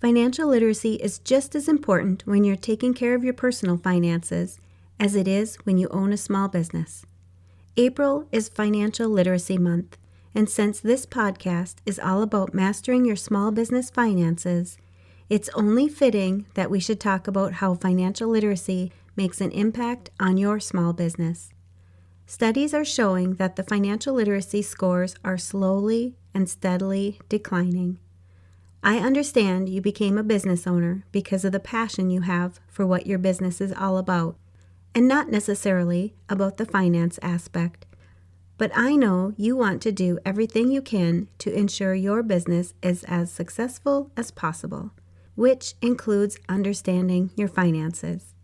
Financial literacy is just as important when you're taking care of your personal finances as it is when you own a small business. April is Financial Literacy Month, and since this podcast is all about mastering your small business finances, it's only fitting that we should talk about how financial literacy makes an impact on your small business. Studies are showing that the financial literacy scores are slowly and steadily declining. I understand you became a business owner because of the passion you have for what your business is all about, and not necessarily about the finance aspect. But I know you want to do everything you can to ensure your business is as successful as possible, which includes understanding your finances.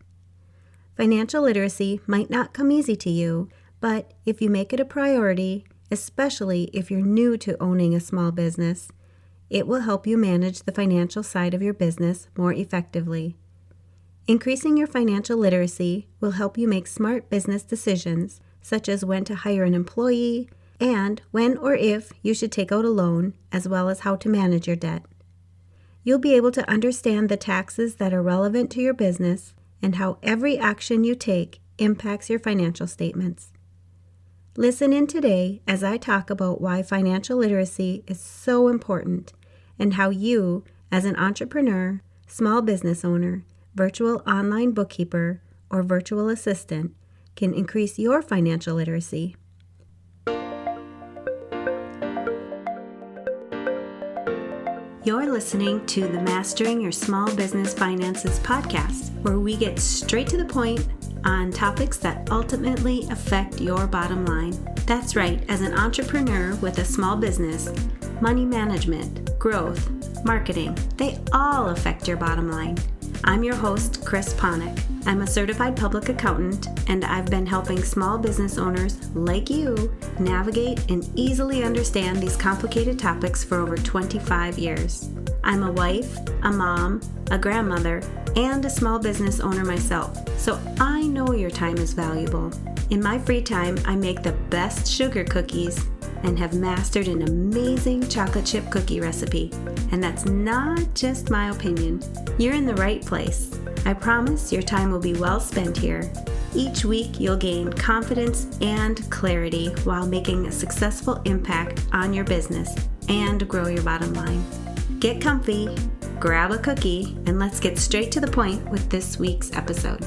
Financial literacy might not come easy to you, but if you make it a priority, especially if you're new to owning a small business, it will help you manage the financial side of your business more effectively. Increasing your financial literacy will help you make smart business decisions, such as when to hire an employee and when or if you should take out a loan, as well as how to manage your debt. You'll be able to understand the taxes that are relevant to your business and how every action you take impacts your financial statements. Listen in today as I talk about why financial literacy is so important and how you, as an entrepreneur, small business owner, virtual online bookkeeper, or virtual assistant, can increase your financial literacy. You're listening to the Mastering Your Small Business Finances podcast, where we get straight to the point on topics that ultimately affect your bottom line. That's right, as an entrepreneur with a small business, money management, growth, marketing, they all affect your bottom line. I'm your host, Chris Ponick. I'm a certified public accountant, and I've been helping small business owners like you navigate and easily understand these complicated topics for over 25 years. I'm a wife, a mom, a grandmother, and a small business owner myself, so I know your time is valuable. In my free time, I make the best sugar cookies and have mastered an amazing chocolate chip cookie recipe. And that's not just my opinion. You're in the right place. I promise your time will be well spent here. Each week, you'll gain confidence and clarity while making a successful impact on your business and grow your bottom line. Get comfy, grab a cookie, and let's get straight to the point with this week's episode.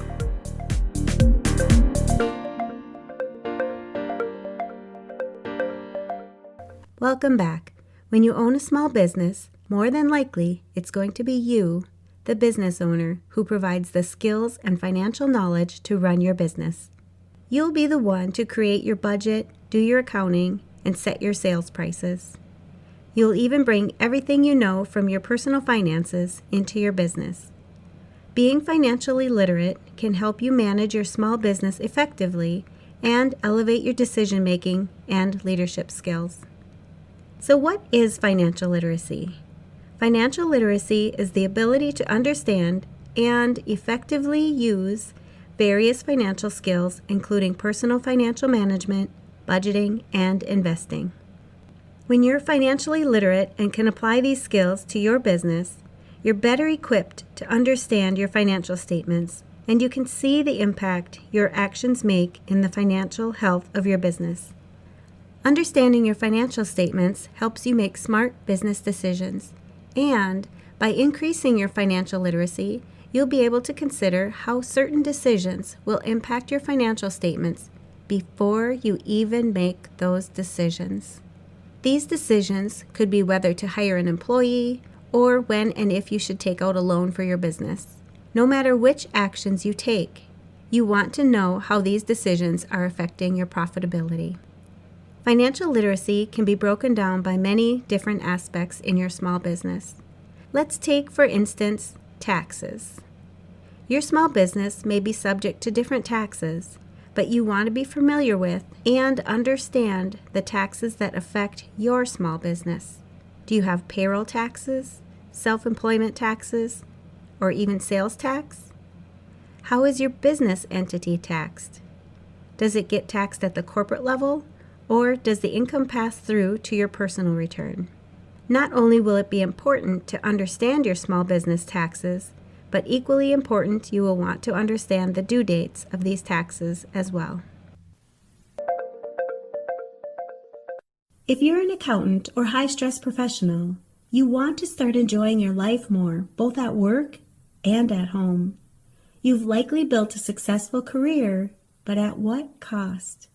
Welcome back. When you own a small business, more than likely, it's going to be you, the business owner, who provides the skills and financial knowledge to run your business. You'll be the one to create your budget, do your accounting, and set your sales prices. You'll even bring everything you know from your personal finances into your business. Being financially literate can help you manage your small business effectively and elevate your decision-making and leadership skills. So what is financial literacy? Financial literacy is the ability to understand and effectively use various financial skills, including personal financial management, budgeting, and investing. When you're financially literate and can apply these skills to your business, you're better equipped to understand your financial statements, and you can see the impact your actions make in the financial health of your business. Understanding your financial statements helps you make smart business decisions, and by increasing your financial literacy, you'll be able to consider how certain decisions will impact your financial statements before you even make those decisions. These decisions could be whether to hire an employee or when and if you should take out a loan for your business. No matter which actions you take, you want to know how these decisions are affecting your profitability. Financial literacy can be broken down by many different aspects in your small business. Let's take, for instance, taxes. Your small business may be subject to different taxes, but you want to be familiar with and understand the taxes that affect your small business. Do you have payroll taxes, self-employment taxes, or even sales tax? How is your business entity taxed? Does it get taxed at the corporate level, or does the income pass through to your personal return? Not only will it be important to understand your small business taxes, but equally important, you will want to understand the due dates of these taxes as well. If you're an accountant or high-stress professional, you want to start enjoying your life more, both at work and at home. You've likely built a successful career, but at what cost?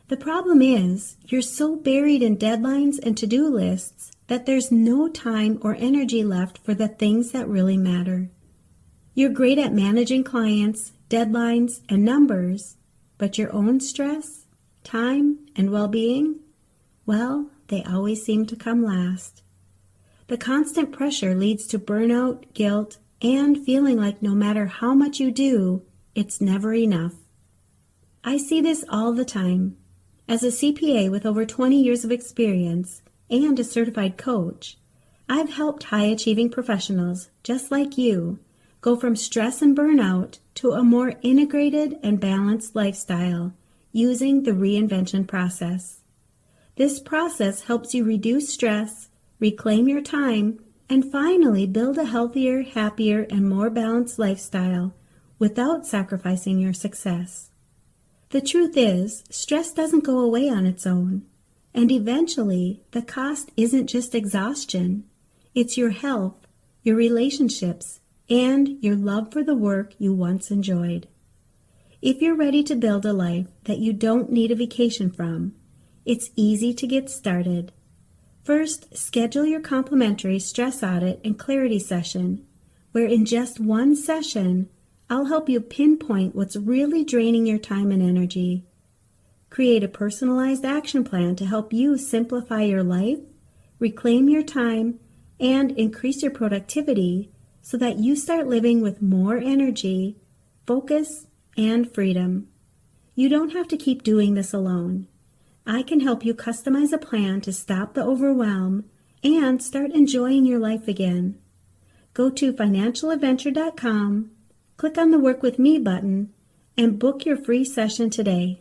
The problem is, you're so buried in deadlines and to-do lists that there's no time or energy left for the things that really matter. You're great at managing clients, deadlines, and numbers, but your own stress, time, and well-being, well, they always seem to come last. The constant pressure leads to burnout, guilt, and feeling like no matter how much you do, it's never enough. I see this all the time. As a CPA with over 20 years of experience and a certified coach, I've helped high-achieving professionals, just like you, go from stress and burnout to a more integrated and balanced lifestyle using the reinvention process. This process helps you reduce stress, reclaim your time, and finally build a healthier, happier, and more balanced lifestyle without sacrificing your success. The truth is, stress doesn't go away on its own, and eventually the cost isn't just exhaustion, it's your health, your relationships, and your love for the work you once enjoyed. If you're ready to build a life that you don't need a vacation from, it's easy to get started. First, schedule your complimentary stress audit and clarity session, where in just one session, I'll help you pinpoint what's really draining your time and energy. Create a personalized action plan to help you simplify your life, reclaim your time, and increase your productivity so that you start living with more energy, focus, and freedom. You don't have to keep doing this alone. I can help you customize a plan to stop the overwhelm and start enjoying your life again. Go to financialadventure.com, click on the Work With Me button, and book your free session today.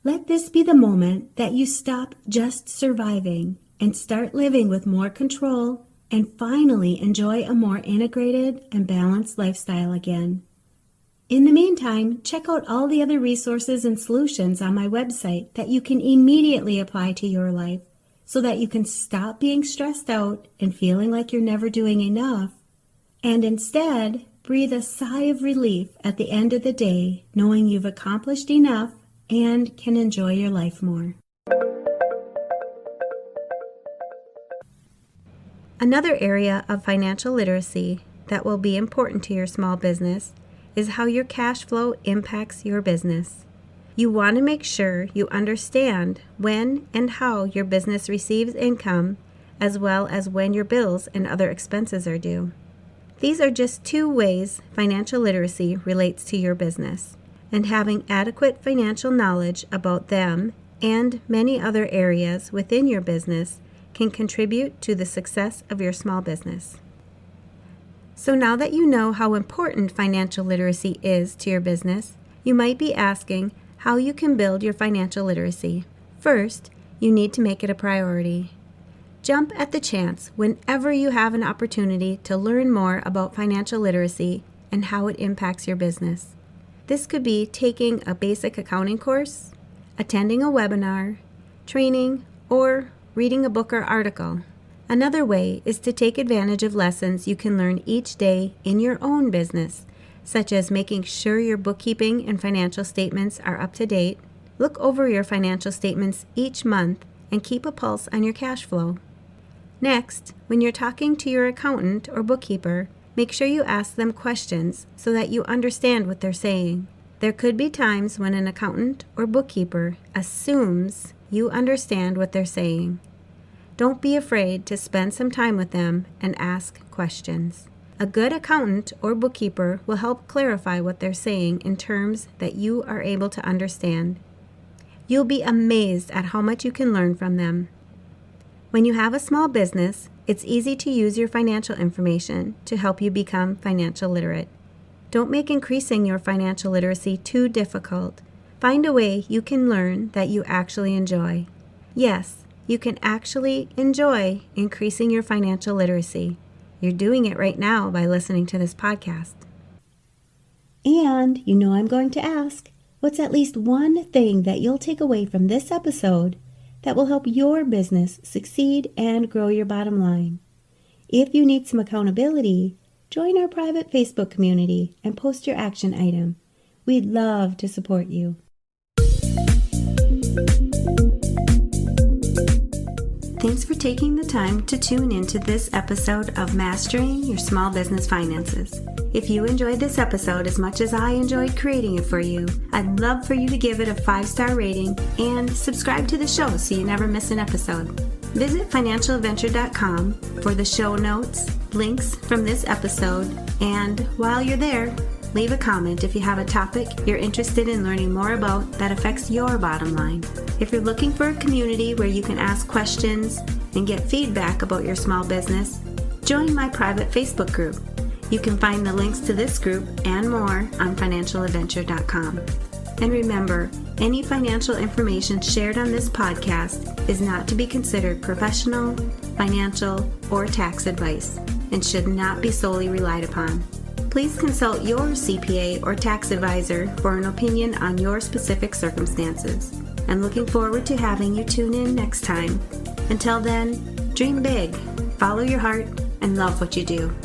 Let this be the moment that you stop just surviving and start living with more control and finally enjoy a more integrated and balanced lifestyle again. In the meantime, check out all the other resources and solutions on my website that you can immediately apply to your life so that you can stop being stressed out and feeling like you're never doing enough, and instead breathe a sigh of relief at the end of the day knowing you've accomplished enough and can enjoy your life more. Another area of financial literacy that will be important to your small business is how your cash flow impacts your business. You want to make sure you understand when and how your business receives income, as well as when your bills and other expenses are due. These are just two ways financial literacy relates to your business, and having adequate financial knowledge about them and many other areas within your business can contribute to the success of your small business. So now that you know how important financial literacy is to your business, you might be asking how you can build your financial literacy. First, you need to make it a priority. Jump at the chance whenever you have an opportunity to learn more about financial literacy and how it impacts your business. This could be taking a basic accounting course, attending a webinar, training, or reading a book or article. Another way is to take advantage of lessons you can learn each day in your own business, such as making sure your bookkeeping and financial statements are up to date. Look over your financial statements each month and keep a pulse on your cash flow. Next, when you're talking to your accountant or bookkeeper, make sure you ask them questions so that you understand what they're saying. There could be times when an accountant or bookkeeper assumes you understand what they're saying. Don't be afraid to spend some time with them and ask questions. A good accountant or bookkeeper will help clarify what they're saying in terms that you are able to understand. You'll be amazed at how much you can learn from them. When you have a small business, it's easy to use your financial information to help you become financial literate. Don't make increasing your financial literacy too difficult. Find a way you can learn that you actually enjoy. Yes, you can actually enjoy increasing your financial literacy. You're doing it right now by listening to this podcast. And I'm going to ask, what's at least one thing that you'll take away from this episode that will help your business succeed and grow your bottom line? If you need some accountability, join our private Facebook community and post your action item. We'd love to support you. Thanks for taking the time to tune into this episode of Mastering Your Small Business Finances. If you enjoyed this episode as much as I enjoyed creating it for you, I'd love for you to give it a 5-star rating and subscribe to the show so you never miss an episode. Visit financialadventure.com for the show notes, links from this episode, and while you're there, leave a comment if you have a topic you're interested in learning more about that affects your bottom line. If you're looking for a community where you can ask questions and get feedback about your small business, join my private Facebook group. You can find the links to this group and more on financialadventure.com. And remember, any financial information shared on this podcast is not to be considered professional, financial, or tax advice and should not be solely relied upon. Please consult your CPA or tax advisor for an opinion on your specific circumstances. I'm looking forward to having you tune in next time. Until then, dream big, follow your heart, and love what you do.